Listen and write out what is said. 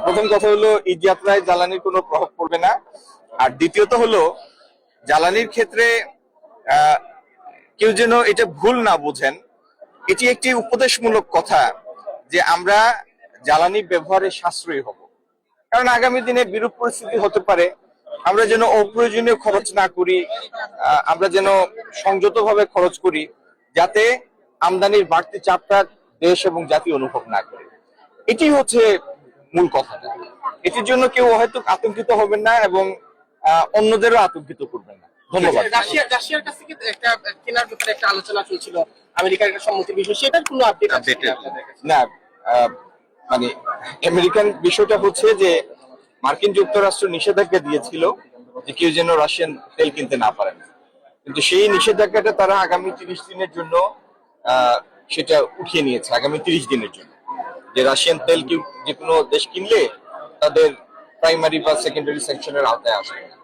প্রথম কথা হলো ঈদ যাত্রায় জ্বালানির কোনো প্রভাব পড়বে না। আর দ্বিতীয়ত হলো জ্বালানির ক্ষেত্রে আহ, কেউ যেন এটা ভুল না বুঝেন, এটি একটি উপদেশমূলক কথা যে আমরা জ্বালানি ব্যবহারে সাশ্রয়ী হব, কারণ আগামী দিনে বিরূপ পরিস্থিতি হতে পারে। আমরা যেন অপ্রয়োজনীয় খরচ না করি, আমরা যেন সংযতভাবে খরচ করি, যাতে আমদানির বাড়তি চাপটা দেশ এবং জাতি অনুভব না করে। এটি হচ্ছে মূল কথাটা। এটির জন্য কেউ হয়তো আতঙ্কিত হবেন না এবং অন্যদেরও আতঙ্কিত করবেন না। ধন্যবাদ। রাশিয়ার কাছ থেকে একটা কেনার ব্যাপারে একটা আলোচনা চলছিল, আমেরিকার একটা সম্মতির বিষয়, সেটার কোনো আপডেট আছে না, মানে আমেরিকান বিষয়টা হচ্ছে যে মার্কিন যুক্তরাষ্ট্র নিষেধাজ্ঞা দিয়েছিল যে কেউ যেন রাশিয়ান তেল কিনতে না পারেন, কিন্তু সেই নিষেধাজ্ঞাটা তারা আগামী 30 দিনের জন্য সেটা উঠিয়ে নিয়েছে। আগামী 30 দিনের জন্য যে রাশিয়ান তেল যে কোনো দেশ কিনলে তাদের প্রাইমারি বা সেকেন্ডারি স্যাংশনের আওতায় আসবে না।